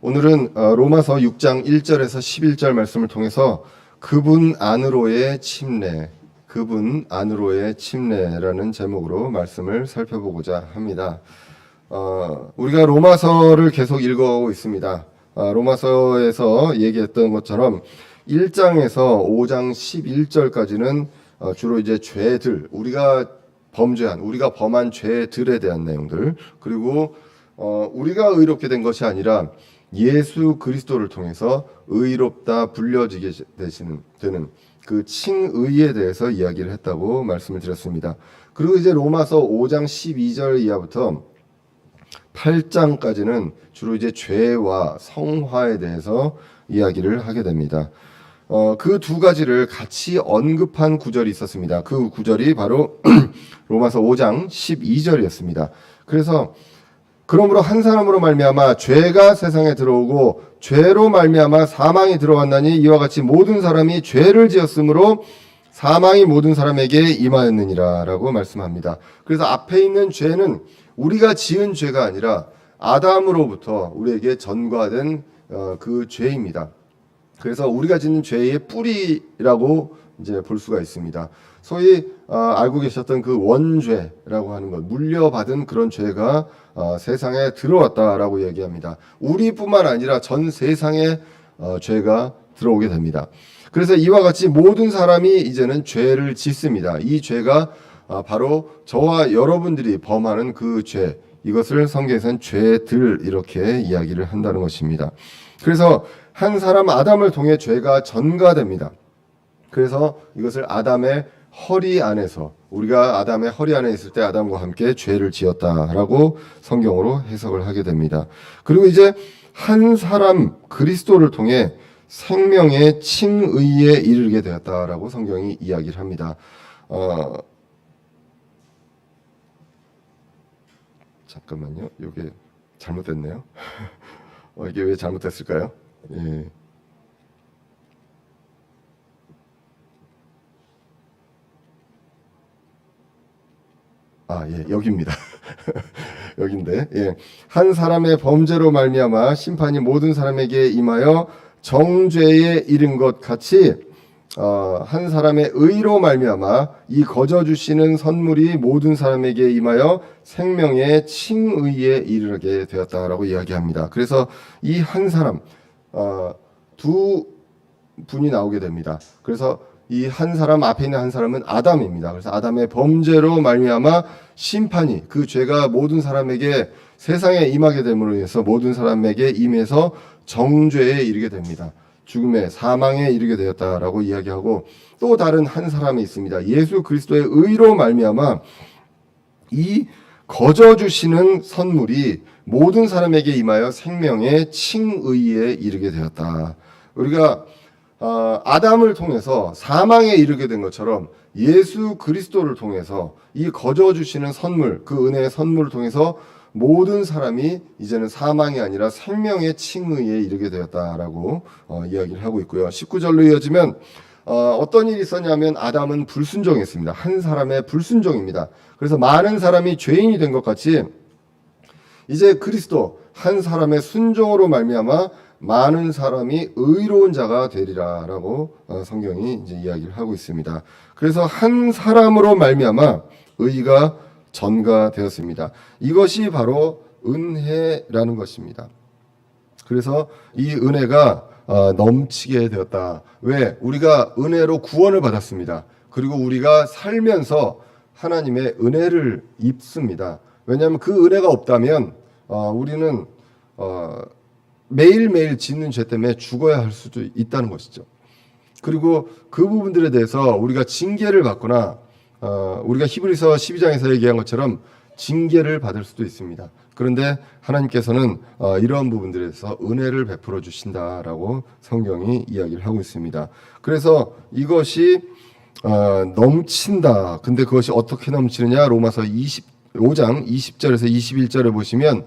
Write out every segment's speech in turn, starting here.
오늘은 로마서 6장 1절에서 11절 말씀을 통해서 그분 안으로의 침례라는 제목으로 말씀을 살펴보고자 합니다. 우리가 로마서를 계속 읽어오고 있습니다. 로마서에서 얘기했던 것처럼 1장에서 5장 11절까지는 주로 이제 죄들, 우리가 범한 죄들에 대한 내용들, 그리고 우리가 의롭게 된 것이 아니라 예수 그리스도를 통해서 의롭다 불려지게 되는 그 칭의에 대해서 이야기를 했다고 말씀을 드렸습니다. 그리고 이제 로마서 5장 12절 이하부터 8장까지는 주로 이제 죄와 성화에 대해서 이야기를 하게 됩니다. 그 두 가지를 같이 언급한 구절이 있었습니다. 그 구절이 바로 로마서 5장 12절이었습니다. 그래서 그러므로 한 사람으로 말미암아 죄가 세상에 들어오고 죄로 말미암아 사망이 들어왔나니 이와 같이 모든 사람이 죄를 지었으므로 사망이 모든 사람에게 임하였느니라 라고 말씀합니다. 그래서 앞에 있는 죄는 우리가 지은 죄가 아니라 아담으로부터 우리에게 전가된 그 죄입니다. 그래서 우리가 짓는 죄의 뿌리라고 이제 볼 수가 있습니다. 소위 알고 계셨던 그 원죄라고 하는 것, 물려받은 그런 죄가 세상에 들어왔다라고 얘기합니다. 우리뿐만 아니라 전 세상에 죄가 들어오게 됩니다. 그래서 이와 같이 모든 사람이 이제는 죄를 짓습니다. 이 죄가 바로 저와 여러분들이 범하는 그 죄, 이것을 성경에서는 죄들 이렇게 이야기를 한다는 것입니다. 그래서 한 사람 아담을 통해 죄가 전가됩니다. 그래서 이것을 아담의 허리 안에서, 우리가 아담의 허리 안에 있을 때 아담과 함께 죄를 지었다라고 성경으로 해석을 하게 됩니다. 그리고 이제 한 사람 그리스도를 통해 생명의 칭의에 이르게 되었다라고 성경이 이야기를 합니다. 잠깐만요. 이게 잘못됐네요. 이게 왜 잘못됐을까요? 예. 여기입니다. 여긴데, 예. 한 사람의 범죄로 말미암아 심판이 모든 사람에게 임하여 정죄에 이른 것 같이 한 사람의 의로 말미암아 이 거저 주시는 선물이 모든 사람에게 임하여 생명의 칭의에 이르게 되었다라고 이야기합니다. 그래서 이 한 사람, 두 분이 나오게 됩니다. 그래서 이 한 사람, 앞에 있는 한 사람은 아담입니다. 그래서 아담의 범죄로 말미암아 심판이, 그 죄가 모든 사람에게 세상에 임하게 됨으로 인해서 모든 사람에게 임해서 정죄에 이르게 됩니다. 죽음의 사망에 이르게 되었다라고 이야기하고, 또 다른 한 사람이 있습니다. 예수 그리스도의 의로 말미암아 이 거저 주시는 선물이 모든 사람에게 임하여 생명의 칭의에 이르게 되었다. 우리가 아담을 통해서 사망에 이르게 된 것처럼 예수 그리스도를 통해서 이 거저 주시는 선물, 그 은혜의 선물을 통해서 모든 사람이 이제는 사망이 아니라 생명의 칭의에 이르게 되었다라고 이야기를 하고 있고요. 19절로 이어지면 어떤 일이 있었냐면 아담은 불순종했습니다. 한 사람의 불순종입니다. 그래서 많은 사람이 죄인이 된 것 같이 이제 그리스도 한 사람의 순종으로 말미암아 많은 사람이 의로운 자가 되리라라고 성경이 이제 이야기를 하고 있습니다. 그래서 한 사람으로 말미암아 의가 전가되었습니다. 이것이 바로 은혜라는 것입니다. 그래서 이 은혜가 넘치게 되었다. 왜? 우리가 은혜로 구원을 받았습니다. 그리고 우리가 살면서 하나님의 은혜를 입습니다. 왜냐하면 그 은혜가 없다면 우리는 매일매일 짓는 죄 때문에 죽어야 할 수도 있다는 것이죠. 그리고 그 부분들에 대해서 우리가 징계를 받거나 우리가 히브리서 12장에서 얘기한 것처럼 징계를 받을 수도 있습니다. 그런데 하나님께서는 이러한 부분들에 대해서 은혜를 베풀어 주신다라고 성경이 이야기를 하고 있습니다. 그래서 이것이 넘친다. 근데 그것이 어떻게 넘치느냐? 로마서 5장 20절에서 21절에 보시면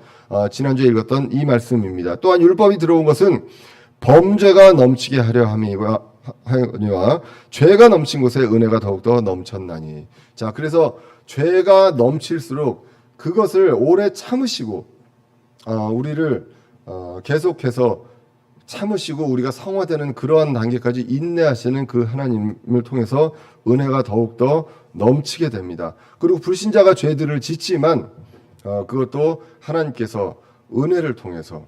지난주에 읽었던 이 말씀입니다. 또한 율법이 들어온 것은 범죄가 넘치게 하려 함이와 죄가 넘친 곳에 은혜가 더욱더 넘쳤나니. 자, 그래서 죄가 넘칠수록 그것을 오래 참으시고 우리를 계속해서 참으시고 우리가 성화되는 그러한 단계까지 인내하시는 그 하나님을 통해서 은혜가 더욱더 넘치게 됩니다. 그리고 불신자가 죄들을 짓지만 그것도 하나님께서 은혜를 통해서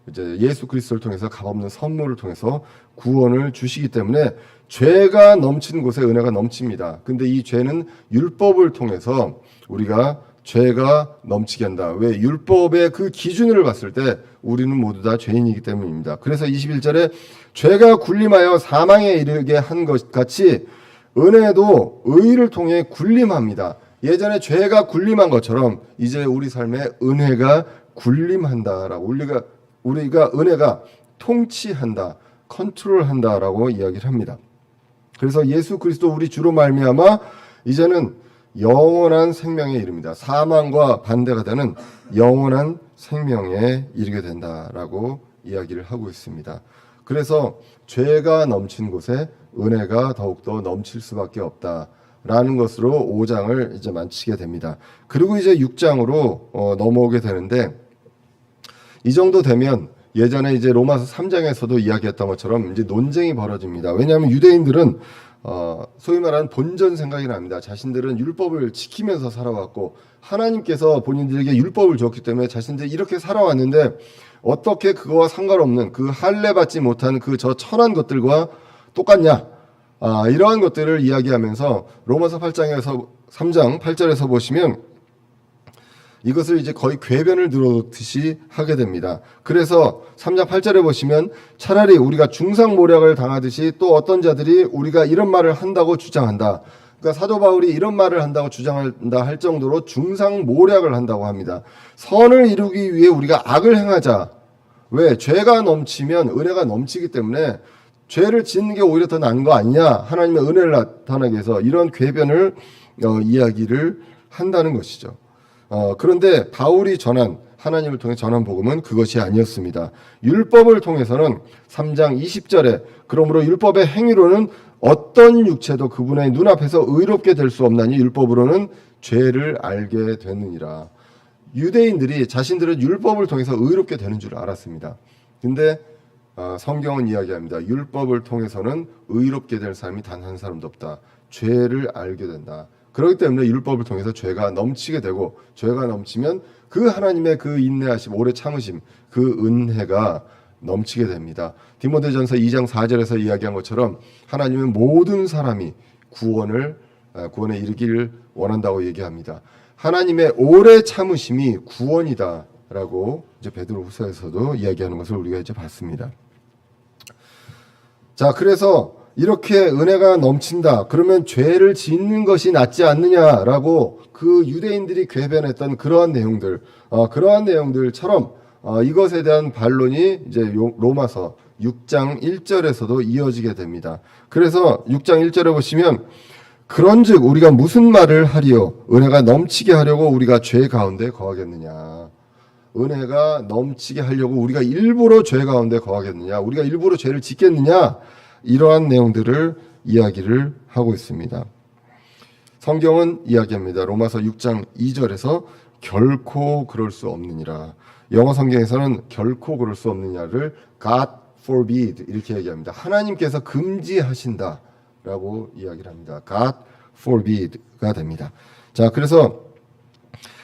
이제 예수 그리스도를 통해서 값없는 선물을 통해서 구원을 주시기 때문에 죄가 넘치는 곳에 은혜가 넘칩니다. 근데 이 죄는 율법을 통해서 우리가 죄가 넘치게 한다. 왜? 율법의 그 기준을 봤을 때 우리는 모두 다 죄인이기 때문입니다. 그래서 21절에 죄가 군림하여 사망에 이르게 한 것 같이 은혜도 의를 통해 군림합니다. 예전에 죄가 군림한 것처럼 이제 우리 삶에 은혜가 군림한다라고 우리가 은혜가 통치한다, 컨트롤한다라고 이야기를 합니다. 그래서 예수 그리스도 우리 주로 말미암아 이제는 영원한 생명에 이릅니다. 사망과 반대가 되는 영원한 생명에 이르게 된다라고 이야기를 하고 있습니다. 그래서 죄가 넘친 곳에 은혜가 더욱더 넘칠 수밖에 없다라는 것으로 5장을 이제 마치게 됩니다. 그리고 이제 6장으로 넘어오게 되는데 이 정도 되면 예전에 이제 로마서 3장에서도 이야기했던 것처럼 이제 논쟁이 벌어집니다. 왜냐하면 유대인들은 소위 말하는 본전 생각이 납니다. 자신들은 율법을 지키면서 살아왔고 하나님께서 본인들에게 율법을 줬기 때문에 자신들이 이렇게 살아왔는데 어떻게 그거와 상관없는 그 할례 받지 못한 그 저 천한 것들과 똑같냐? 이러한 것들을 이야기하면서 로마서 8장에서 3장 8절에서 보시면 이것을 이제 거의 궤변을 들어놓듯이 하게 됩니다. 그래서 3장 8절에 보시면 차라리 우리가 중상모략을 당하듯이 또 어떤 자들이 우리가 이런 말을 한다고 주장한다. 그러니까 사도 바울이 이런 말을 한다고 주장한다 할 정도로 중상모략을 한다고 합니다. 선을 이루기 위해 우리가 악을 행하자. 왜? 죄가 넘치면 은혜가 넘치기 때문에 죄를 짓는 게 오히려 더 나은 거 아니냐. 하나님의 은혜를 나타나기 위해서 이런 궤변을 이야기를 한다는 것이죠. 그런데 바울이 전한 하나님을 통해 전한 복음은 그것이 아니었습니다. 율법을 통해서는 3장 20절에 그러므로 율법의 행위로는 어떤 육체도 그분의 눈앞에서 의롭게 될 수 없나니 율법으로는 죄를 알게 되느니라. 유대인들이 자신들은 율법을 통해서 의롭게 되는 줄 알았습니다. 근데 성경은 이야기합니다. 율법을 통해서는 의롭게 될 사람이 단 한 사람도 없다. 죄를 알게 된다. 그렇기 때문에 율법을 통해서 죄가 넘치게 되고 죄가 넘치면 그 하나님의 그 인내하심, 오래 참으심, 그 은혜가 넘치게 됩니다. 디모데전서 2장 4절에서 이야기한 것처럼 하나님은 모든 사람이 구원에 이르기를 원한다고 얘기합니다. 하나님의 오래 참으심이 구원이다라고 이제 베드로후서에서도 이야기하는 것을 우리가 이제 봤습니다. 자, 그래서 이렇게 은혜가 넘친다. 그러면 죄를 짓는 것이 낫지 않느냐라고 그 유대인들이 궤변했던 그러한 내용들처럼 이것에 대한 반론이 이제 로마서 6장 1절에서도 이어지게 됩니다. 그래서 6장 1절에 보시면 그런즉 우리가 무슨 말을 하리요? 은혜가 넘치게 하려고 우리가 죄 가운데 거하겠느냐? 은혜가 넘치게 하려고 우리가 일부러 죄 가운데 거하겠느냐? 우리가 일부러 죄를 짓겠느냐? 이러한 내용들을 이야기를 하고 있습니다. 성경은 이야기합니다. 로마서 6장 2절에서 결코 그럴 수 없느니라. 영어 성경에서는 결코 그럴 수 없느냐를 God forbid 이렇게 얘기합니다. 하나님께서 금지하신다라고 이야기를 합니다. God forbid가 됩니다. 자, 그래서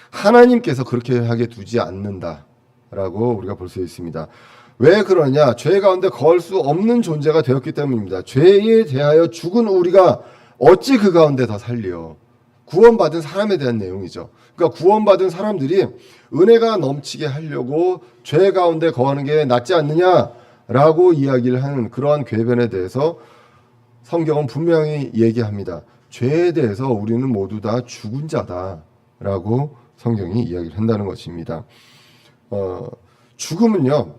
하나님께서 그렇게 하게 두지 않는다라고 우리가 볼 수 있습니다. 왜 그러냐? 죄 가운데 거할 수 없는 존재가 되었기 때문입니다. 죄에 대하여 죽은 우리가 어찌 그 가운데 더 살리요? 구원받은 사람에 대한 내용이죠. 그러니까 구원받은 사람들이 은혜가 넘치게 하려고 죄 가운데 거하는 게 낫지 않느냐라고 이야기를 하는 그러한 궤변에 대해서 성경은 분명히 얘기합니다. 죄에 대해서 우리는 모두 다 죽은 자다라고 성경이 이야기를 한다는 것입니다. 죽음은요.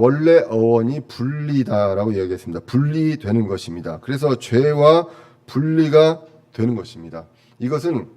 원래 어원이 분리다라고 이야기했습니다. 분리되는 것입니다. 그래서 죄와 분리가 되는 것입니다. 이것은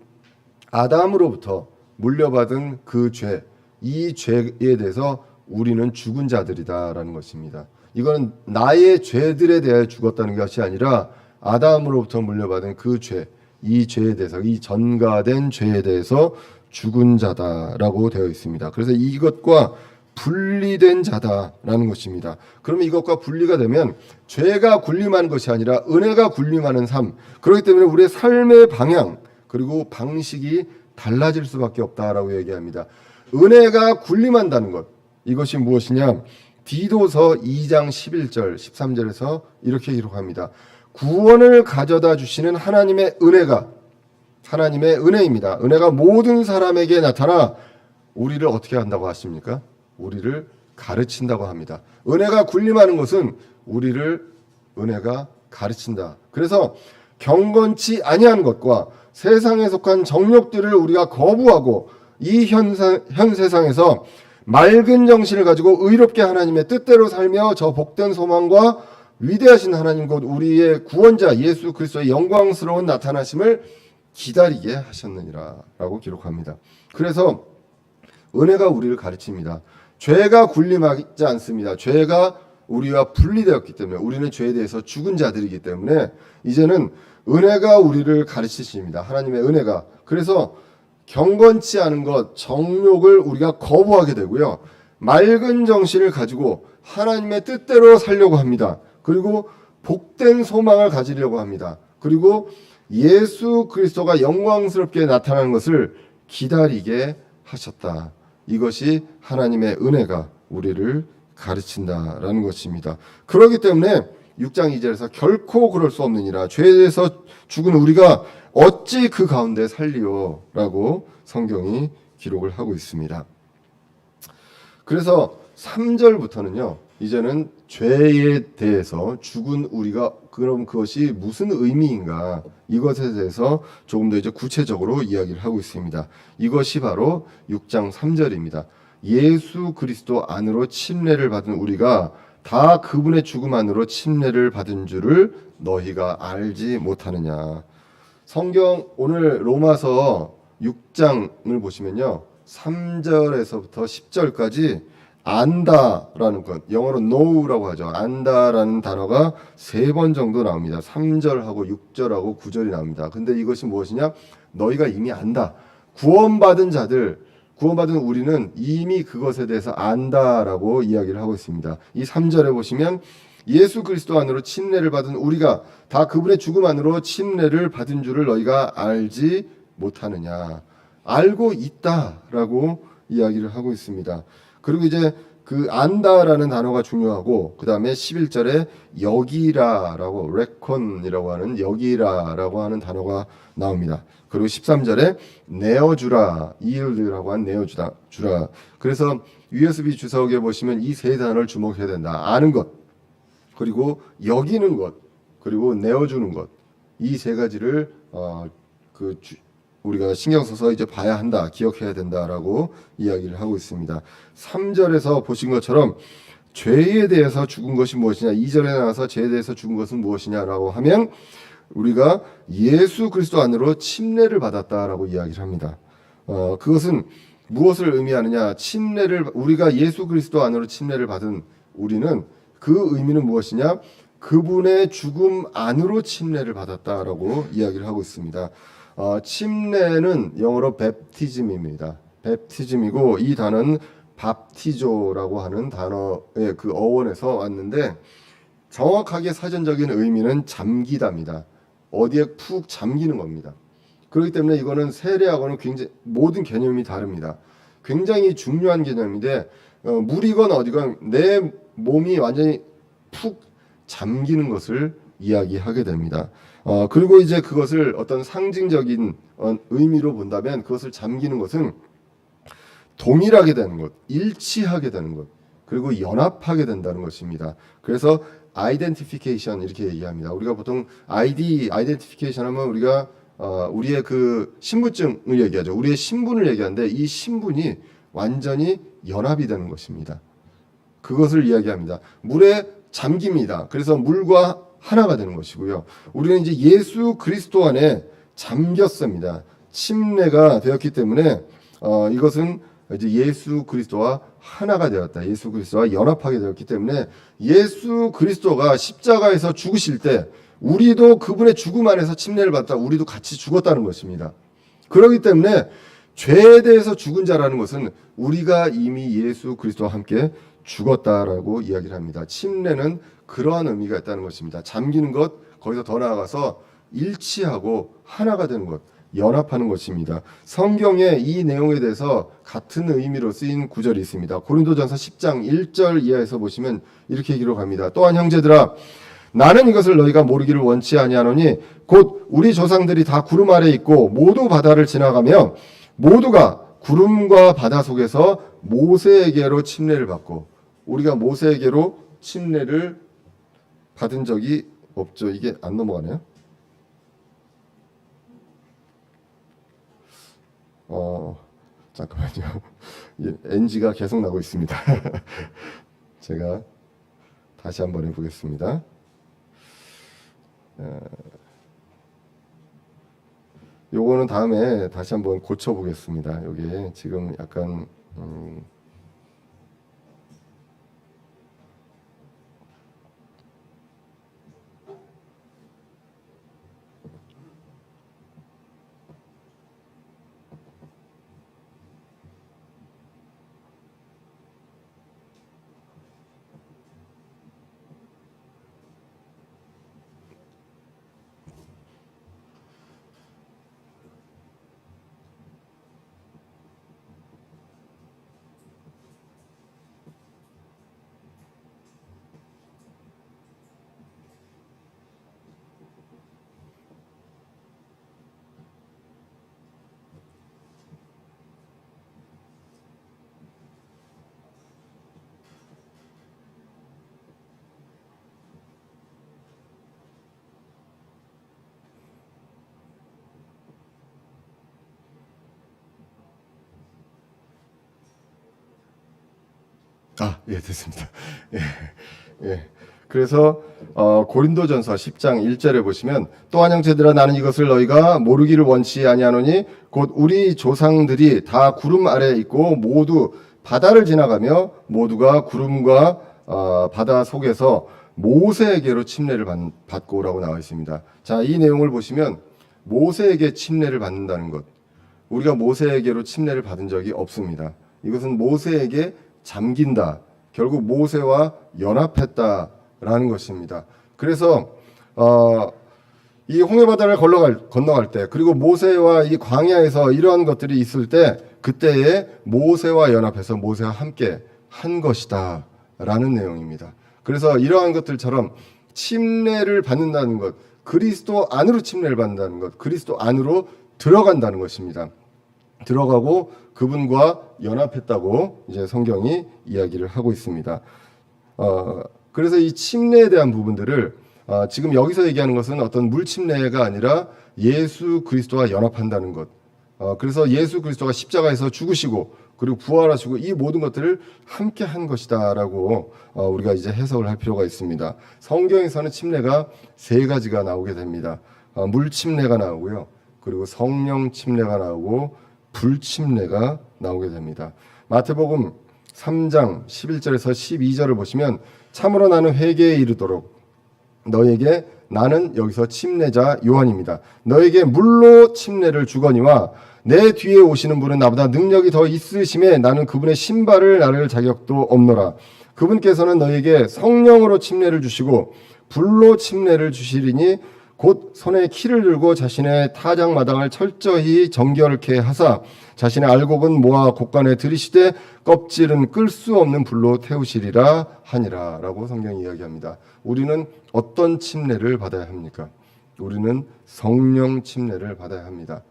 아담으로부터 물려받은 그 죄, 이 죄에 대해서 우리는 죽은 자들이다라는 것입니다. 이거는 나의 죄들에 대해 죽었다는 것이 아니라 아담으로부터 물려받은 그 죄, 이 죄에 대해서, 이 전가된 죄에 대해서 죽은 자다라고 되어 있습니다. 그래서 이것과 분리된 자다라는 것입니다. 그러면 이것과 분리가 되면 죄가 군림하는 것이 아니라 은혜가 군림하는 삶. 그렇기 때문에 우리의 삶의 방향 그리고 방식이 달라질 수밖에 없다라고 얘기합니다. 은혜가 군림한다는 것. 이것이 무엇이냐? 디도서 2장 11절 13절에서 이렇게 기록합니다. 구원을 가져다 주시는 하나님의 은혜입니다. 은혜가 모든 사람에게 나타나 우리를 어떻게 한다고 하십니까? 우리를 가르친다고 합니다. 은혜가 군림하는 것은 우리를 은혜가 가르친다. 그래서 경건치 아니한 것과 세상에 속한 정욕들을 우리가 거부하고 이 현 세상에서 맑은 정신을 가지고 의롭게 하나님의 뜻대로 살며 저 복된 소망과 위대하신 하나님 곧 우리의 구원자 예수 그리스도의 영광스러운 나타나심을 기다리게 하셨느니라 라고 기록합니다. 그래서 은혜가 우리를 가르칩니다. 죄가 군림하지 않습니다. 죄가 우리와 분리되었기 때문에 우리는 죄에 대해서 죽은 자들이기 때문에 이제는 은혜가 우리를 가르치십니다. 하나님의 은혜가. 그래서 경건치 않은 것, 정욕을 우리가 거부하게 되고요. 맑은 정신을 가지고 하나님의 뜻대로 살려고 합니다. 그리고 복된 소망을 가지려고 합니다. 그리고 예수 그리스도가 영광스럽게 나타나는 것을 기다리게 하셨다. 이것이 하나님의 은혜가 우리를 가르친다라는 것입니다. 그렇기 때문에 6장 2절에서 결코 그럴 수 없느니라. 죄에 대해서 죽은 우리가 어찌 그 가운데 살리오? 라고 성경이 기록을 하고 있습니다. 그래서 3절부터는요. 이제는 죄에 대해서 죽은 우리가 그럼 그것이 무슨 의미인가 이것에 대해서 조금 더 이제 구체적으로 이야기를 하고 있습니다. 이것이 바로 6장 3절입니다. 예수 그리스도 안으로 침례를 받은 우리가 다 그분의 죽음 안으로 침례를 받은 줄을 너희가 알지 못하느냐. 성경 오늘 로마서 6장을 보시면요. 3절에서부터 10절까지 안다라는 것, 영어로 know라고 하죠. 안다라는 단어가 3번 정도 나옵니다. 3절하고 6절하고 9절이 나옵니다. 근데 이것이 무엇이냐? 너희가 이미 안다. 구원받은 우리는 이미 그것에 대해서 안다라고 이야기를 하고 있습니다. 이 3절에 보시면 예수 그리스도 안으로 침례를 받은 우리가 다 그분의 죽음 안으로 침례를 받은 줄을 너희가 알지 못하느냐. 알고 있다라고 이야기를 하고 있습니다. 그리고 이제 그 안다라는 단어가 중요하고 그 다음에 11절에 여기라라고 레콘이라고 하는 여기라라고 하는 단어가 나옵니다. 그리고 13절에 내어주라 yield라고 한 내어주라. 그래서 USB 주석에 보시면 이 세 단어를 주목해야 된다. 아는 것, 그리고 여기는 것, 그리고 내어주는 것. 이 세 가지를 우리가 신경 써서 이제 봐야 한다, 기억해야 된다라고 이야기를 하고 있습니다. 3절에서 보신 것처럼 죄에 대해서 죽은 것이 무엇이냐, 2절에 나와서 죄에 대해서 죽은 것은 무엇이냐라고 하면 우리가 예수 그리스도 안으로 침례를 받았다라고 이야기를 합니다. 그것은 무엇을 의미하느냐? 우리가 예수 그리스도 안으로 침례를 받은 우리는 그 의미는 무엇이냐? 그분의 죽음 안으로 침례를 받았다라고 이야기를 하고 있습니다. 침례는 영어로 베프티즘입니다. 베프티즘이고 이 단어는 밥티조라고 하는 단어의 그 어원에서 왔는데 정확하게 사전적인 의미는 잠기다입니다. 어디에 푹 잠기는 겁니다. 그렇기 때문에 이거는 세례하고는 굉장히 모든 개념이 다릅니다. 굉장히 중요한 개념인데 물이건 어디건 내 몸이 완전히 푹 잠기는 것을 이야기하게 됩니다. 그리고 이제 그것을 어떤 상징적인 의미로 본다면 그것을 잠기는 것은 동일하게 되는 것, 일치하게 되는 것, 그리고 연합하게 된다는 것입니다. 그래서 아이덴티피케이션 이렇게 얘기합니다. 우리가 보통 아이덴티피케이션 하면 우리가 우리의 그 신분증을 얘기하죠. 우리의 신분을 얘기하는데 이 신분이 완전히 연합이 되는 것입니다. 그것을 이야기합니다. 물에 잠깁니다. 그래서 물과 하나가 되는 것이고요. 우리는 이제 예수 그리스도 안에 잠겼습니다. 침례가 되었기 때문에 이것은 이제 예수 그리스도와 하나가 되었다. 예수 그리스도와 연합하게 되었기 때문에 예수 그리스도가 십자가에서 죽으실 때 우리도 그분의 죽음 안에서 침례를 받다 우리도 같이 죽었다는 것입니다. 그렇기 때문에 죄에 대해서 죽은 자라는 것은 우리가 이미 예수 그리스도와 함께 죽었다라고 이야기를 합니다. 침례는 그러한 의미가 있다는 것입니다. 잠기는 것, 거기서 더 나아가서 일치하고 하나가 되는 것, 연합하는 것입니다. 성경에 이 내용에 대해서 같은 의미로 쓰인 구절이 있습니다. 고린도전서 10장 1절 이하에서 보시면 이렇게 기록합니다. 또한 형제들아, 나는 이것을 너희가 모르기를 원치 아니하노니 곧 우리 조상들이 다 구름 아래 있고 모두 바다를 지나가며 모두가 구름과 바다 속에서 모세에게로 침례를 받고, 우리가 모세에게로 침례를 받은 적이 없죠. 이게 안 넘어가네요. 잠깐만요. NG가 계속 나고 있습니다. 제가 다시 한번 해보겠습니다. 요거는 다음에 다시 한번 고쳐보겠습니다. 여기 지금 약간 예, 됐습니다. 예. 그래서 고린도전서 10장 1절에 보시면 또한 형제들아, 나는 이것을 너희가 모르기를 원치 아니하노니 곧 우리 조상들이 다 구름 아래에 있고 모두 바다를 지나가며 모두가 구름과 바다 속에서 모세에게로 침례를 받고 오라고 나와 있습니다. 자, 이 내용을 보시면 모세에게 침례를 받는다는 것, 우리가 모세에게로 침례를 받은 적이 없습니다. 이것은 모세에게 잠긴다, 결국 모세와 연합했다라는 것입니다. 그래서 이 홍해바다를 건너갈 때, 그리고 모세와 이 광야에서 이러한 것들이 있을 때, 그때에 모세와 연합해서 모세와 함께 한 것이다 라는 내용입니다. 그래서 이러한 것들처럼 침례를 받는다는 것, 그리스도 안으로 침례를 받는다는 것, 그리스도 안으로 들어간다는 것입니다. 들어가고 그분과 연합했다고 이제 성경이 이야기를 하고 있습니다. 그래서 이 침례에 대한 부분들을 지금 여기서 얘기하는 것은 어떤 물 침례가 아니라 예수 그리스도와 연합한다는 것. 그래서 예수 그리스도가 십자가에서 죽으시고 그리고 부활하시고 이 모든 것들을 함께 한 것이다라고 우리가 이제 해석을 할 필요가 있습니다. 성경에서는 침례가 세 가지가 나오게 됩니다. 물 침례가 나오고요. 그리고 성령 침례가 나오고 불침례가 나오게 됩니다. 마태복음 3장 11절에서 12절을 보시면 참으로 나는 회개에 이르도록 너에게, 나는 여기서 침례자 요한입니다, 너에게 물로 침례를 주거니와 내 뒤에 오시는 분은 나보다 능력이 더 있으심에 나는 그분의 신발을 나를 자격도 없노라. 그분께서는 너에게 성령으로 침례를 주시고 불로 침례를 주시리니 곧 손에 키를 들고 자신의 타작마당을 철저히 정결케 하사 자신의 알곡은 모아 곡간에 들이시되 껍질은 끌 수 없는 불로 태우시리라 하니라 라고 성경이 이야기합니다. 우리는 어떤 침례를 받아야 합니까? 우리는 성령 침례를 받아야 합니다.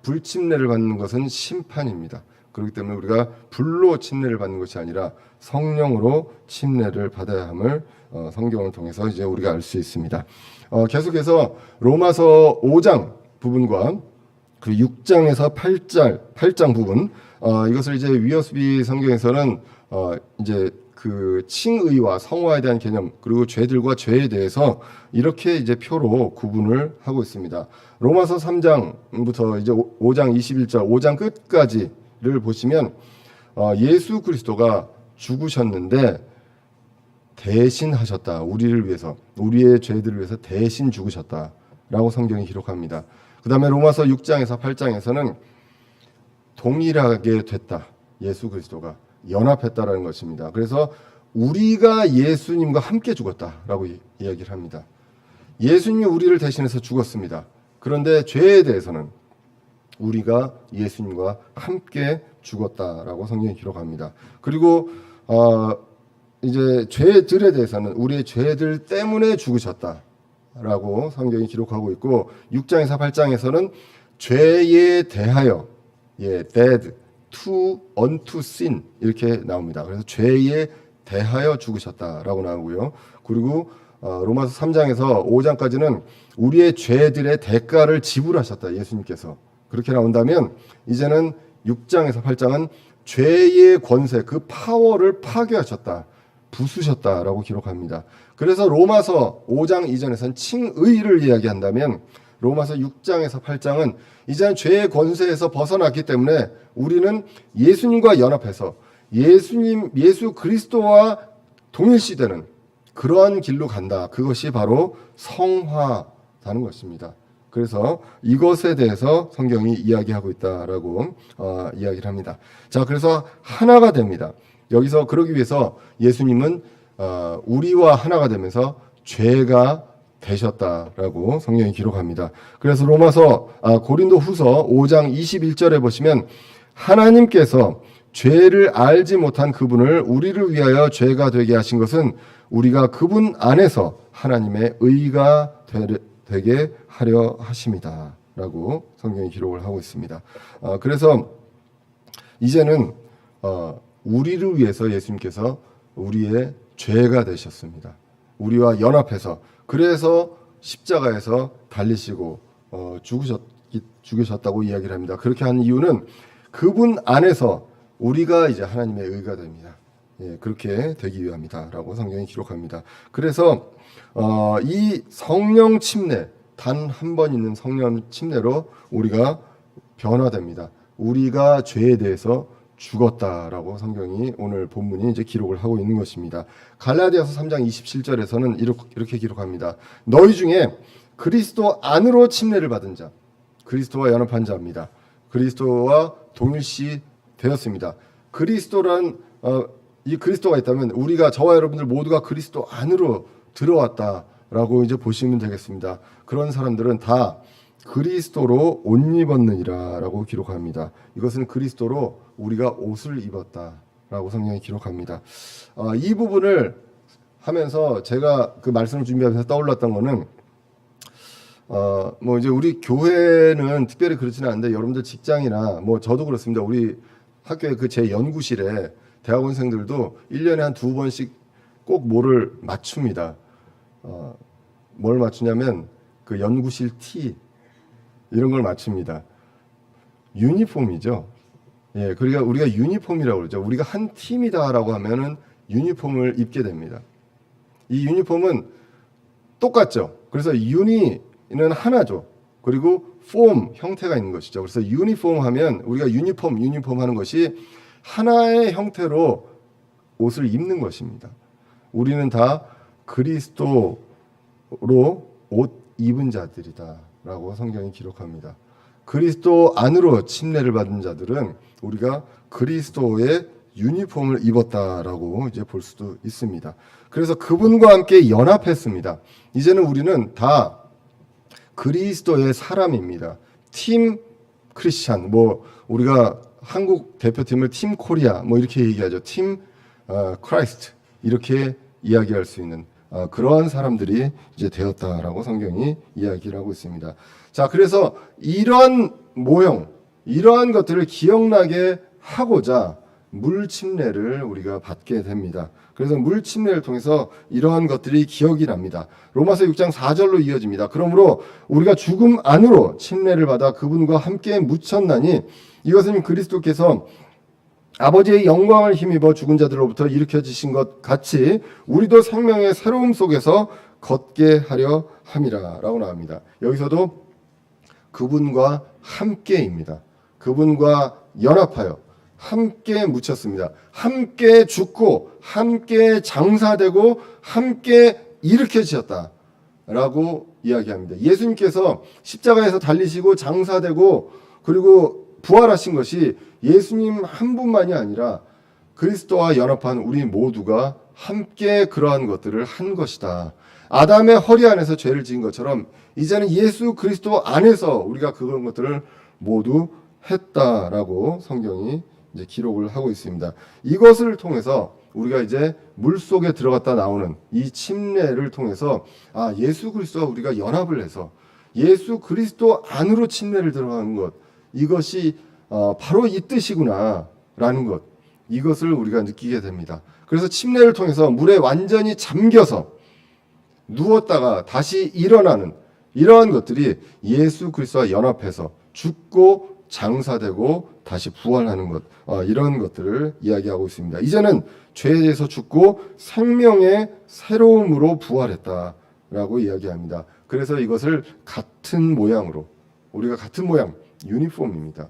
불 침례를 받는 것은 심판입니다. 그렇기 때문에 우리가 불로 침례를 받는 것이 아니라 성령으로 침례를 받아야 함을 성경을 통해서 이제 우리가 알 수 있습니다. 계속해서 로마서 5장 부분과 그 6장에서 8장 부분, 이것을 이제 위어스비 성경에서는 이제 그 칭의와 성화에 대한 개념, 그리고 죄들과 죄에 대해서 이렇게 이제 표로 구분을 하고 있습니다. 로마서 3장부터 이제 5장 21절, 5장 끝까지를 보시면 예수 그리스도가 죽으셨는데 대신 하셨다. 우리를 위해서, 우리의 죄들을 위해서 대신 죽으셨다라고 성경이 기록합니다. 그 다음에 로마서 6장에서 8장에서는 동일하게 됐다. 예수 그리스도가 연합했다라는 것입니다. 그래서 우리가 예수님과 함께 죽었다라고 이야기를 합니다. 예수님이 우리를 대신해서 죽었습니다. 그런데 죄에 대해서는 우리가 예수님과 함께 죽었다라고 성경이 기록합니다. 그리고 이제 죄들에 대해서는 우리의 죄들 때문에 죽으셨다라고 성경이 기록하고 있고 6장에서 8장에서는 죄에 대하여 dead to unto sin 이렇게 나옵니다. 그래서 죄에 대하여 죽으셨다라고 나오고요. 그리고 로마서 3장에서 5장까지는 우리의 죄들의 대가를 지불하셨다. 예수님께서. 그렇게 나온다면 이제는 6장에서 8장은 죄의 권세, 그 파워를 파괴하셨다. 부수셨다라고 기록합니다. 그래서 로마서 5장 이전에선 칭의를 이야기한다면 로마서 6장에서 8장은 이제는 죄의 권세에서 벗어났기 때문에 우리는 예수님과 연합해서 예수 그리스도와 동일시되는 그러한 길로 간다. 그것이 바로 성화라는 것입니다. 그래서 이것에 대해서 성경이 이야기하고 있다라고 이야기를 합니다. 자, 그래서 하나가 됩니다. 여기서 그러기 위해서 예수님은 우리와 하나가 되면서 죄가 되셨다라고 성경이 기록합니다. 그래서 고린도후서 5장 21절에 보시면 하나님께서 죄를 알지 못한 그분을 우리를 위하여 죄가 되게 하신 것은 우리가 그분 안에서 하나님의 의가 되게 하려 하심이다 라고 성경이 기록을 하고 있습니다. 그래서 이제는 우리를 위해서 예수님께서 우리의 죄가 되셨습니다. 우리와 연합해서 그래서 십자가에서 달리시고 죽으셨다고 이야기를 합니다. 그렇게 한 이유는 그분 안에서 우리가 이제 하나님의 의가 됩니다. 그렇게 되기 위함이다라고 성경이 기록합니다. 그래서 이 성령 침례 단 한 번 있는 성령 침례로 우리가 변화됩니다. 우리가 죄에 대해서 죽었다라고 성경이 오늘 본문이 이제 기록을 하고 있는 것입니다. 갈라디아서 3장 27절에서는 이렇게 기록합니다. 너희 중에 그리스도 안으로 침례를 받은 자, 그리스도와 연합한 자입니다. 그리스도와 동일시 되었습니다. 이 그리스도가 있다면 우리가 저와 여러분들 모두가 그리스도 안으로 들어왔다라고 이제 보시면 되겠습니다. 그런 사람들은 다 그리스도로 옷 입었느니라라고 기록합니다. 이것은 그리스도로 우리가 옷을 입었다라고 성경이 기록합니다. 이 부분을 하면서 제가 그 말씀을 준비하면서 떠올랐던 거는 뭐 이제 우리 교회는 특별히 그렇지는 않은데 여러분들 직장이나 뭐 저도 그렇습니다. 우리 학교에 그 제 연구실에 대학원생들도 1년에 한 2번씩 꼭 뭐를 맞춥니다. 뭘 맞추냐면 그 연구실 티 이런 걸 맞춥니다. 유니폼이죠. 그러니까 우리가 유니폼이라고 그러죠. 우리가 한 팀이다라고 하면은 유니폼을 입게 됩니다. 이 유니폼은 똑같죠. 그래서 유니는 하나죠. 그리고 폼 형태가 있는 것이죠. 그래서 유니폼 하면 우리가 유니폼 하는 것이 하나의 형태로 옷을 입는 것입니다. 우리는 다 그리스도로 옷 입은 자들이다라고 성경이 기록합니다. 그리스도 안으로 침례를 받은 자들은 우리가 그리스도의 유니폼을 입었다라고 이제 볼 수도 있습니다. 그래서 그분과 함께 연합했습니다. 이제는 우리는 다 그리스도의 사람입니다. 팀 크리스찬, 뭐 우리가 한국 대표팀을 팀 코리아 뭐 이렇게 얘기하죠. 팀 크라이스트 이렇게 이야기할 수 있는 그러한 사람들이 이제 되었다라고 성경이 이야기를 하고 있습니다. 자, 그래서 이러한 모형, 이러한 것들을 기억나게 하고자 물 침례를 우리가 받게 됩니다. 그래서 물 침례를 통해서 이러한 것들이 기억이 납니다. 로마서 6장 4절로 이어집니다. 그러므로 우리가 죽음 안으로 침례를 받아 그분과 함께 묻혔나니 이것은 그리스도께서 아버지의 영광을 힘입어 죽은 자들로부터 일으켜지신 것 같이 우리도 생명의 새로움 속에서 걷게 하려 함이라 라고 나옵니다. 여기서도 그분과 함께입니다. 그분과 연합하여 함께 묻혔습니다. 함께 죽고 함께 장사되고 함께 일으켜지셨다라고 이야기합니다. 예수님께서 십자가에서 달리시고 장사되고 그리고 부활하신 것이 예수님 한 분만이 아니라 그리스도와 연합한 우리 모두가 함께 그러한 것들을 한 것이다. 아담의 허리 안에서 죄를 지은 것처럼 이제는 예수 그리스도 안에서 우리가 그런 것들을 모두 했다라고 성경이 이제 기록을 하고 있습니다. 이것을 통해서 우리가 이제 물 속에 들어갔다 나오는 이 침례를 통해서 예수 그리스도와 우리가 연합을 해서 예수 그리스도 안으로 침례를 들어가는 것, 이것이 바로 이 뜻이구나라는 것, 이것을 우리가 느끼게 됩니다. 그래서 침례를 통해서 물에 완전히 잠겨서 누웠다가 다시 일어나는 이러한 것들이 예수 그리스도와 연합해서 죽고 장사되고 다시 부활하는 것, 이런 것들을 이야기하고 있습니다. 이제는 죄에 대해서 죽고 생명의 새로움으로 부활했다라고 이야기합니다. 그래서 이것을 같은 모양으로, 우리가 같은 모양, 유니폼입니다.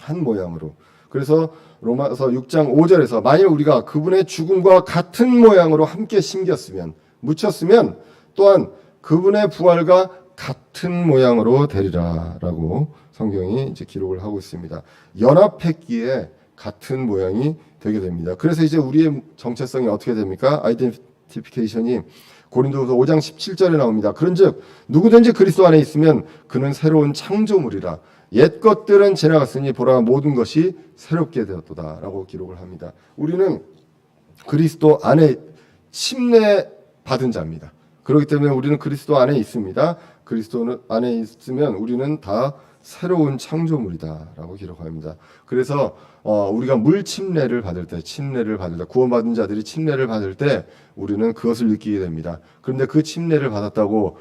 한 모양으로. 그래서 로마서 6장 5절에서 만일 우리가 그분의 죽음과 같은 모양으로 함께 심겼으면, 묻혔으면 또한 그분의 부활과 같은 모양으로 되리라라고 성경이 이제 기록을 하고 있습니다. 연합했기에 같은 모양이 되게 됩니다. 그래서 이제 우리의 정체성이 어떻게 됩니까? 아이덴티피케이션이 고린도후서 5장 17절에 나옵니다. 그런즉 누구든지 그리스도 안에 있으면 그는 새로운 창조물이라. 옛 것들은 지나갔으니 보라 모든 것이 새롭게 되었도다라고 기록을 합니다. 우리는 그리스도 안에 침례 받은 자입니다. 그렇기 때문에 우리는 그리스도 안에 있습니다. 그리스도 안에 있으면 우리는 다 새로운 창조물이다라고 기록합니다. 그래서 우리가 물 침례를 받을 때, 구원받은 자들이 침례를 받을 때 우리는 그것을 느끼게 됩니다. 그런데 그 침례를 받았다고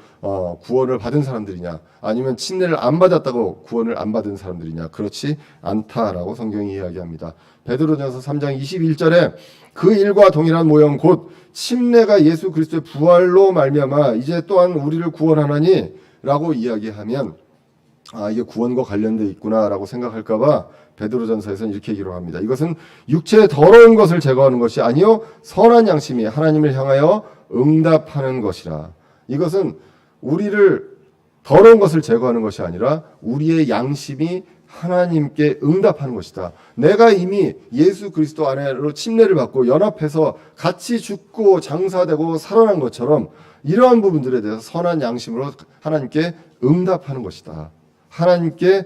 구원을 받은 사람들이냐, 아니면 침례를 안 받았다고 구원을 안 받은 사람들이냐, 그렇지 않다라고 성경이 이야기합니다. 베드로전서 3장 21절에 그 일과 동일한 모형 곧 침례가 예수 그리스도의 부활로 말미암아 이제 또한 우리를 구원하나니 라고 이야기하면 이게 구원과 관련돼 있구나라고 생각할까봐 베드로전서에서는 이렇게 기록합니다. 이것은 육체의 더러운 것을 제거하는 것이 아니요 선한 양심이 하나님을 향하여 응답하는 것이라. 이것은 우리를 더러운 것을 제거하는 것이 아니라 우리의 양심이 하나님께 응답하는 것이다. 내가 이미 예수 그리스도 안으로 침례를 받고 연합해서 같이 죽고 장사되고 살아난 것처럼 이러한 부분들에 대해서 선한 양심으로 하나님께 응답하는 것이다. 하나님께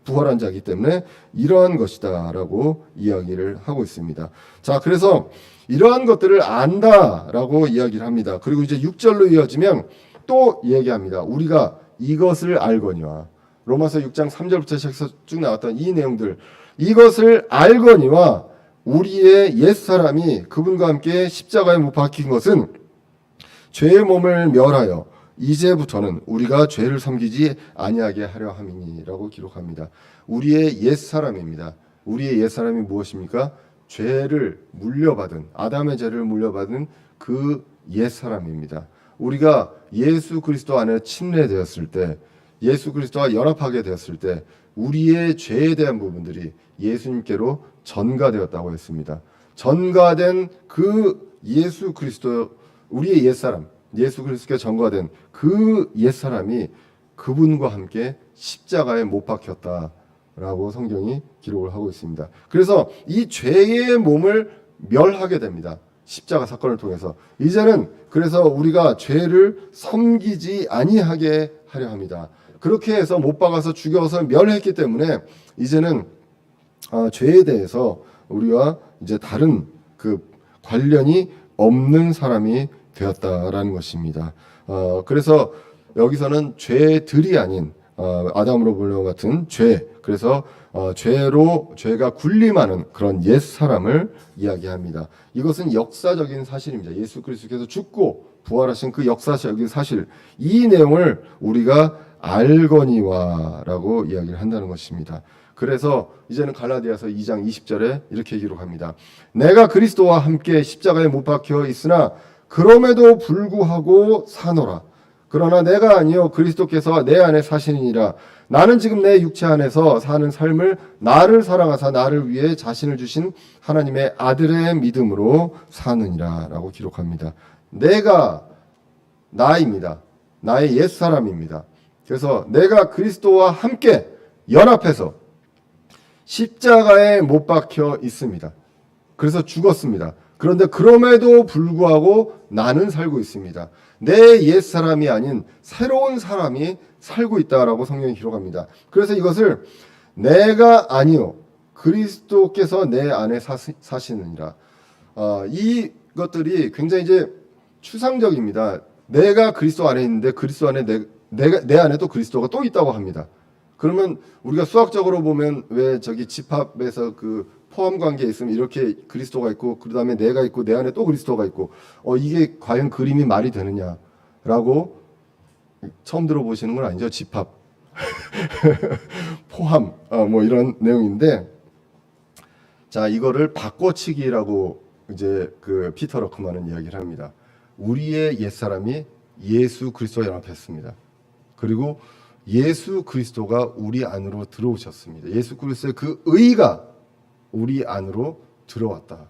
부활한 자이기 때문에 이러한 것이다라고 이야기를 하고 있습니다. 자, 그래서 이러한 것들을 안다라고 이야기를 합니다. 그리고 이제 6절로 이어지면 또 얘기합니다. 우리가 이것을 알거니와, 로마서 6장 3절부터 시작해서 쭉 나왔던 이 내용들, 이것을 알거니와 우리의 옛사람이 그분과 함께 십자가에 못 박힌 것은 죄의 몸을 멸하여 이제부터는 우리가 죄를 섬기지 아니하게 하려 함이니라고 기록합니다. 우리의 옛사람입니다. 우리의 옛사람이 무엇입니까? 죄를 물려받은, 아담의 죄를 물려받은 그 옛사람입니다. 우리가 예수 그리스도 안에 침례되었을 때, 예수 그리스도와 연합하게 되었을 때 우리의 죄에 대한 부분들이 예수님께로 전가되었다고 했습니다. 전가된 그 예수 그리스도, 우리의 옛사람, 예수 그리스도께 전가된 그 옛사람이 그분과 함께 십자가에 못 박혔다라고 성경이 기록을 하고 있습니다. 그래서 이 죄의 몸을 멸하게 됩니다. 십자가 사건을 통해서. 이제는 그래서 우리가 죄를 섬기지 아니하게 하려 합니다. 그렇게 해서 못 박아서 죽여서 멸했기 때문에 이제는 죄에 대해서 우리와 이제 다른 그 관련이 없는 사람이 되었다라는 것입니다. 그래서 여기서는 죄들이 아닌 아담으로 불려온 같은 죄, 그래서 죄가 군림하는 그런 옛 사람을 이야기합니다. 이것은 역사적인 사실입니다. 예수 그리스도께서 죽고 부활하신 그 역사적인 사실, 이 내용을 우리가 알거니와라고 이야기를 한다는 것입니다. 그래서 이제는 갈라디아서 2장 20절에 이렇게 기록합니다. 내가 그리스도와 함께 십자가에 못 박혀 있으나 그럼에도 불구하고 사노라. 그러나 내가 아니요 그리스도께서 내 안에 사시니라. 나는 지금 내 육체 안에서 사는 삶을 나를 사랑하사 나를 위해 자신을 주신 하나님의 아들의 믿음으로 사느니라 라고 기록합니다. 내가 나입니다. 나의 옛사람입니다. 그래서 내가 그리스도와 함께 연합해서 십자가에 못 박혀 있습니다. 그래서 죽었습니다. 그런데 그럼에도 불구하고 나는 살고 있습니다. 내 옛사람이 아닌 새로운 사람이 살고 있다라고 성경이 기록합니다. 그래서 이것을 내가 아니요 그리스도께서 내 안에 사시느니라. 이것들이 굉장히 이제 추상적입니다. 내가 그리스도 안에 있는데 그리스도 안에 내 안에도 그리스도가 또 있다고 합니다. 그러면 우리가 수학적으로 보면 왜 저기 집합에서 그 포함 관계에 있으면 이렇게 그리스도가 있고 그다음에 내가 있고 내 안에 또 그리스도가 있고 이게 과연 그림이 말이 되느냐라고 처음 들어보시는 건 아니죠. 집합 포함 뭐 이런 내용인데 자 이거를 바꿔치기라고 이제 그 피터 러크만은 이야기를 합니다. 우리의 옛사람이 예수 그리스도와 연합했습니다. 그리고 예수 그리스도가 우리 안으로 들어오셨습니다. 예수 그리스도의 그 의가 우리 안으로 들어왔다.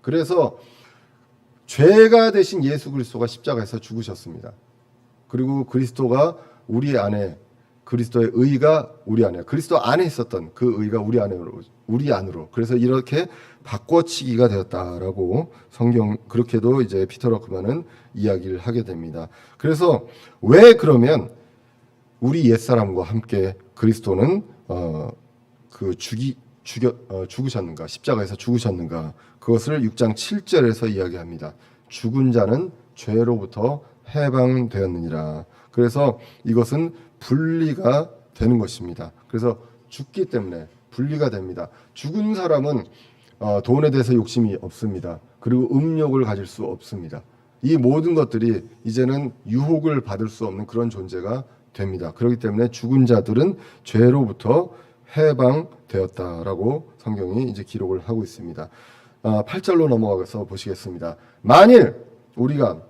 그래서 죄가 되신 예수 그리스도가 십자가에서 죽으셨습니다. 그리고 그리스도가 우리 안에 그리스도의 의가 우리 안에 그리스도 안에 있었던 그 의가 우리 안으로 그래서 이렇게 바꿔치기가 되었다라고 성경 그렇게도 이제 피터 러크만은 이야기를 하게 됩니다. 그래서 왜 그러면 우리 옛사람과 함께 그리스도는 죽으셨는가 십자가에서 죽으셨는가 그것을 6장 7절에서 이야기합니다. 죽은 자는 죄로부터 해방되었느니라. 그래서 이것은 분리가 되는 것입니다. 그래서 죽기 때문에 분리가 됩니다. 죽은 사람은 돈에 대해서 욕심이 없습니다. 그리고 음욕을 가질 수 없습니다. 이 모든 것들이 이제는 유혹을 받을 수 없는 그런 존재가 됩니다. 그렇기 때문에 죽은 자들은 죄로부터 해방되었다라고 성경이 이제 기록을 하고 있습니다. 8절로 넘어가서 보시겠습니다. 만일 우리가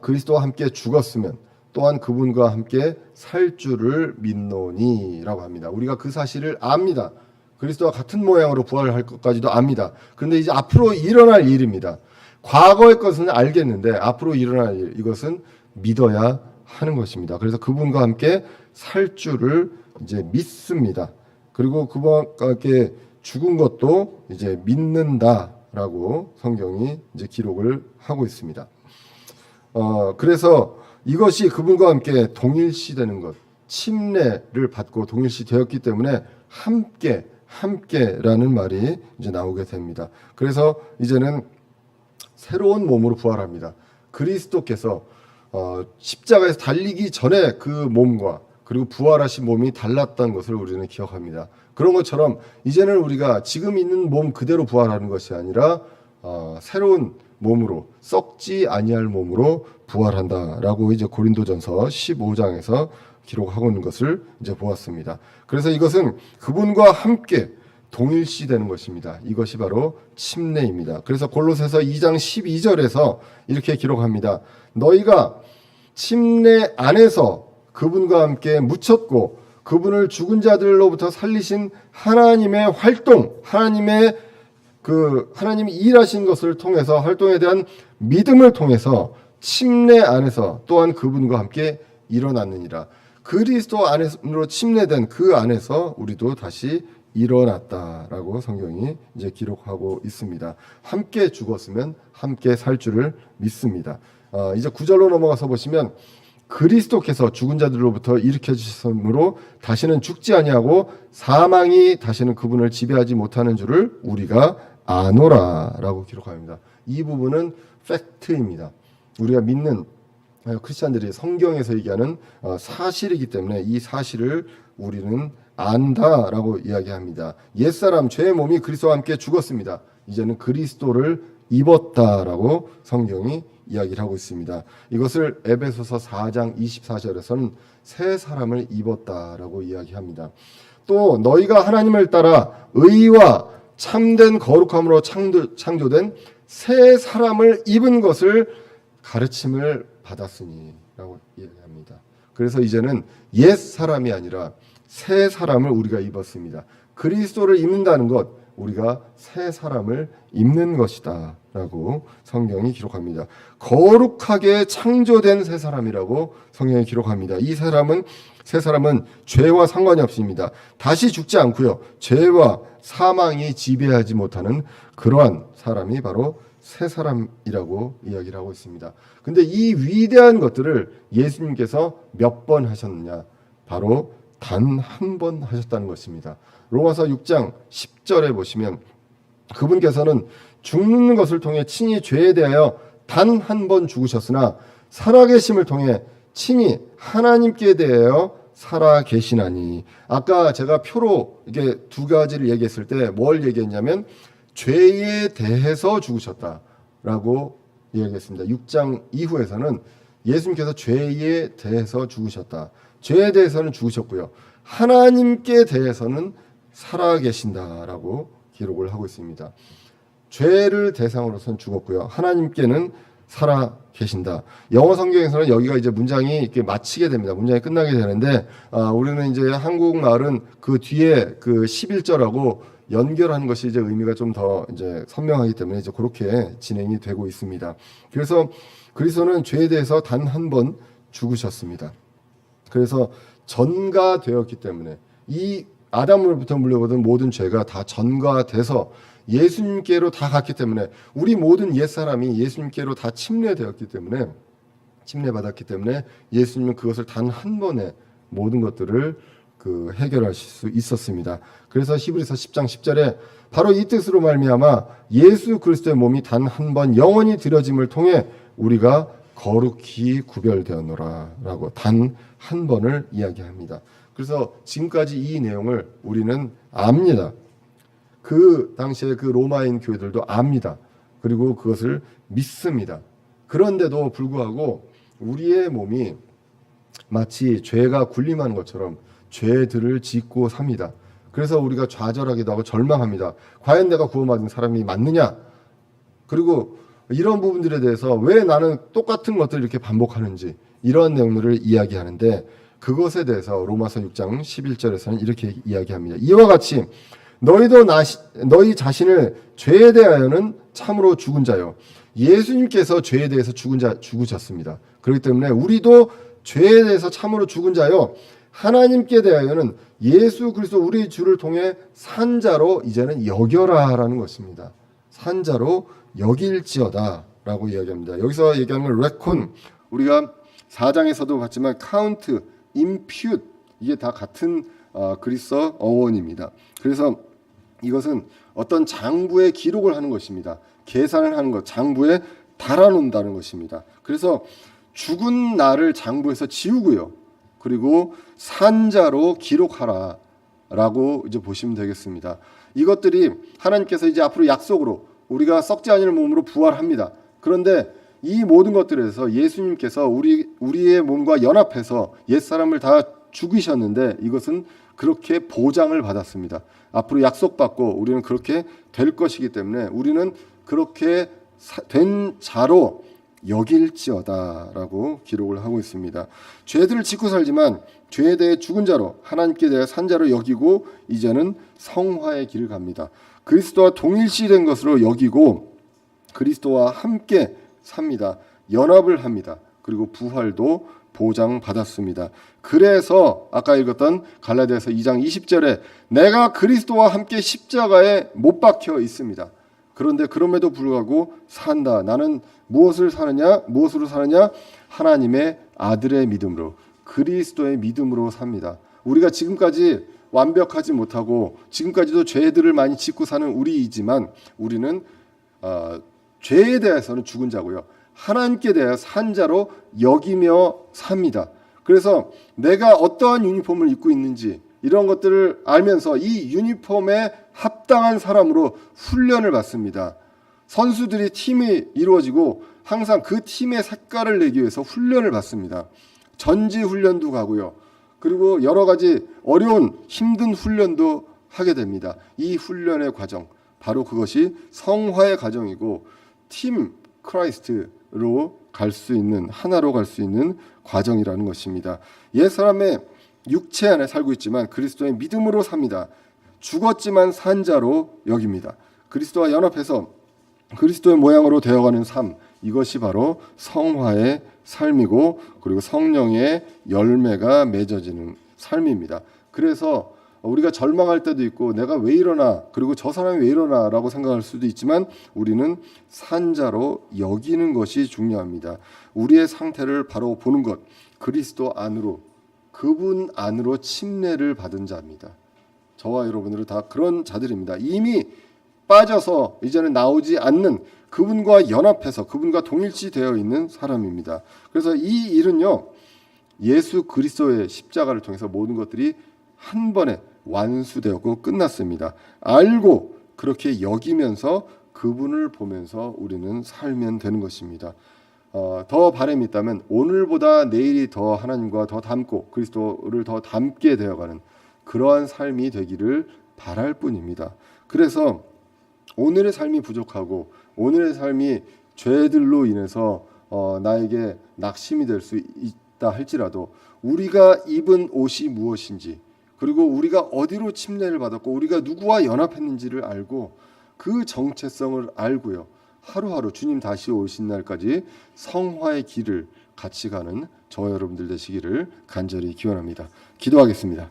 그리스도와 함께 죽었으면 또한 그분과 함께 살 줄을 믿노니라고 합니다. 우리가 그 사실을 압니다. 그리스도와 같은 모양으로 부활할 것까지도 압니다. 그런데 이제 앞으로 일어날 일입니다. 과거의 것은 알겠는데 앞으로 일어날 일 이것은 믿어야 하는 것입니다. 그래서 그분과 함께 살 줄을 이제 믿습니다. 그리고 그분과 함께 죽은 것도 이제 믿는다라고 성경이 이제 기록을 하고 있습니다. 그래서 이것이 그분과 함께 동일시되는 것, 침례를 받고 동일시 되었기 때문에 함께라는 말이 이제 나오게 됩니다. 그래서 이제는 새로운 몸으로 부활합니다. 그리스도께서 십자가에서 달리기 전에 그 몸과 그리고 부활하신 몸이 달랐던 것을 우리는 기억합니다. 그런 것처럼 이제는 우리가 지금 있는 몸 그대로 부활하는 것이 아니라 새로운 몸으로 썩지 아니할 몸으로 부활한다라고 이제 고린도전서 15장에서 기록하고 있는 것을 이제 보았습니다. 그래서 이것은 그분과 함께 동일시되는 것입니다. 이것이 바로 침례입니다. 그래서 골로새서 2장 12절에서 이렇게 기록합니다. 너희가 침례 안에서 그분과 함께 묻혔고 그분을 죽은 자들로부터 살리신 하나님의 활동, 하나님이 일하신 것을 통해서 활동에 대한 믿음을 통해서 침례 안에서 또한 그분과 함께 일어났느니라. 그리스도 안으로 침례된 그 안에서 우리도 다시 일어났다라고 성경이 이제 기록하고 있습니다. 함께 죽었으면 함께 살 줄을 믿습니다. 이제 9절로 넘어가서 보시면 그리스도께서 죽은 자들로부터 일으켜 주셨으므로 다시는 죽지 아니하고 사망이 다시는 그분을 지배하지 못하는 줄을 우리가 아노라라고 기록합니다. 이 부분은 팩트입니다. 우리가 믿는 크리스찬들이 성경에서 얘기하는 사실이기 때문에 이 사실을 우리는 안다라고 이야기합니다. 옛사람 죄의 몸이 그리스도와 함께 죽었습니다. 이제는 그리스도를 입었다라고 성경이 이야기를 하고 있습니다. 이것을 에베소서 4장 24절에서는 새 사람을 입었다라고 이야기합니다. 또 너희가 하나님을 따라 의와 참된 거룩함으로 창조된 새 사람을 입은 것을 가르침을 받았으니라고 이야기합니다. 그래서 이제는 옛 사람이 아니라 새 사람을 우리가 입었습니다. 그리스도를 입는다는 것, 우리가 새 사람을 입는 것이다 라고 성경이 기록합니다. 거룩하게 창조된 새 사람이라고 성경이 기록합니다. 이 새 사람은 죄와 상관이 없습니다. 다시 죽지 않고요, 죄와 사망이 지배하지 못하는 그러한 사람이 바로 새 사람이라고 이야기를 하고 있습니다. 근데 이 위대한 것들을 예수님께서 몇 번 하셨느냐? 바로 단 한 번 하셨다는 것입니다. 로마서 6장 10절에 보시면 그분께서는 죽는 것을 통해 친히 죄에 대하여 단 한 번 죽으셨으나 살아계심을 통해 친히 하나님께 대하여 살아계시나니. 아까 제가 표로 이게 두 가지를 얘기했을 때 뭘 얘기했냐면 죄에 대해서 죽으셨다라고 이야기했습니다. 6장 이후에서는 예수님께서 죄에 대해서 죽으셨다. 죄에 대해서는 죽으셨고요, 하나님께 대해서는 살아계신다라고 기록을 하고 있습니다. 죄를 대상으로서는 죽었고요, 하나님께는 살아계신다. 영어 성경에서는 여기가 이제 문장이 이렇게 마치게 됩니다. 문장이 끝나게 되는데, 우리는 이제 한국말은 그 뒤에 그 11절하고 연결하는 것이 이제 의미가 좀 더 이제 선명하기 때문에 이제 그렇게 진행이 되고 있습니다. 그래서 그리스도는 죄에 대해서 단 한 번 죽으셨습니다. 그래서 전가되었기 때문에 이 아담으로부터 물려받은 모든 죄가 다 전가돼서 예수님께로 다 갔기 때문에 우리 모든 옛사람이 예수님께로 다 침례받았기 때문에 예수님은 그것을 단 한 번에 모든 것들을 해결하실 수 있었습니다. 그래서 히브리서 10장 10절에 바로 이 뜻으로 말미암아 예수 그리스도의 몸이 단 한 번 영원히 드려짐을 통해 우리가 거룩히 구별되었노라라고 단 한 번을 이야기합니다. 그래서 지금까지 이 내용을 우리는 압니다. 그 당시에 그 로마인 교회들도 압니다. 그리고 그것을 믿습니다. 그런데도 불구하고 우리의 몸이 마치 죄가 군림하는 것처럼 죄들을 짓고 삽니다. 그래서 우리가 좌절하기도 하고 절망합니다. 과연 내가 구원받은 사람이 맞느냐? 그리고 이런 부분들에 대해서 왜 나는 똑같은 것들을 이렇게 반복하는지, 이런 내용들을 이야기하는데, 그것에 대해서 로마서 6장 11절에서는 이렇게 이야기합니다. 이와 같이 너희도 너희 자신을 죄에 대하여는 참으로 죽은 자요. 예수님께서 죄에 대해서 죽으셨습니다. 그렇기 때문에 우리도 죄에 대해서 참으로 죽은 자요, 하나님께 대하여는 예수 그리스도 우리 주를 통해 산 자로 이제는 여겨라라는 것입니다. 산 자로 여길지어다 라고 이야기합니다. 여기서 얘기하는 건 레콘, 우리가 4장에서도 봤지만 카운트, 임퓨트, 이게 다 같은 그리스어 어원입니다. 그래서 이것은 어떤 장부에 기록을 하는 것입니다. 계산을 하는 것, 장부에 달아놓는다는 것입니다. 그래서 죽은 나를 장부에서 지우고요, 그리고 산자로 기록하라 라고 이제 보시면 되겠습니다. 이것들이 하나님께서 이제 앞으로 약속으로 우리가 썩지 않을 몸으로 부활합니다. 그런데 이 모든 것들에서 예수님께서 우리의 몸과 연합해서 옛사람을 다 죽이셨는데 이것은 그렇게 보장을 받았습니다. 앞으로 약속받고 우리는 그렇게 될 것이기 때문에 우리는 그렇게 된 자로 여길지어다라고 기록을 하고 있습니다. 죄들을 짓고 살지만 죄에 대해 죽은 자로, 하나님께 대해 산 자로 여기고 이제는 성화의 길을 갑니다. 그리스도와 동일시된 것으로 여기고 그리스도와 함께 삽니다. 연합을 합니다. 그리고 부활도 보장받았습니다. 그래서 아까 읽었던 갈라디아서 2장 20절에 내가 그리스도와 함께 십자가에 못 박혀 있습니다. 그런데 그럼에도 불구하고 산다. 나는 무엇으로 사느냐? 하나님의 아들의 믿음으로, 그리스도의 믿음으로 삽니다. 우리가 지금까지 완벽하지 못하고 지금까지도 죄들을 많이 짓고 사는 우리이지만 우리는 죄에 대해서는 죽은 자고요, 하나님께 대하여 산 자로 여기며 삽니다. 그래서 내가 어떠한 유니폼을 입고 있는지 이런 것들을 알면서 이 유니폼에 합당한 사람으로 훈련을 받습니다. 선수들이 팀이 이루어지고 항상 그 팀의 색깔을 내기 위해서 훈련을 받습니다. 전지 훈련도 가고요, 그리고 여러 가지 어려운 힘든 훈련도 하게 됩니다. 이 훈련의 과정, 바로 그것이 성화의 과정이고 팀 크라이스트로 갈 수 있는, 하나로 갈 수 있는 과정이라는 것입니다. 옛사람의 육체 안에 살고 있지만 그리스도의 믿음으로 삽니다. 죽었지만 산 자로 여깁니다. 그리스도와 연합해서 그리스도의 모양으로 되어가는 삶, 이것이 바로 성화의 삶이고 그리고 성령의 열매가 맺어지는 삶입니다. 그래서 우리가 절망할 때도 있고 내가 왜 이러나 그리고 저 사람이 왜 이러나 라고 생각할 수도 있지만 우리는 산자로 여기는 것이 중요합니다. 우리의 상태를 바로 보는 것, 그리스도 안으로, 그분 안으로 침례를 받은 자입니다. 저와 여러분들은 다 그런 자들입니다. 이미 빠져서 이제는 나오지 않는 그분과 연합해서 그분과 동일시되어 있는 사람입니다. 그래서 이 일은요, 예수 그리스도의 십자가를 통해서 모든 것들이 한 번에 완수되었고 끝났습니다. 알고 그렇게 여기면서 그분을 보면서 우리는 살면 되는 것입니다. 더 바람이 있다면 오늘보다 내일이 더 하나님과 더 닮고 그리스도를 더 닮게 되어가는 그러한 삶이 되기를 바랄 뿐입니다. 그래서 오늘의 삶이 부족하고 오늘의 삶이 죄들로 인해서 나에게 낙심이 될 수 있다 할지라도 우리가 입은 옷이 무엇인지 그리고 우리가 어디로 침례를 받았고 우리가 누구와 연합했는지를 알고 그 정체성을 알고요. 하루하루 주님 다시 오신 날까지 성화의 길을 같이 가는 저와 여러분들 되시기를 간절히 기원합니다. 기도하겠습니다.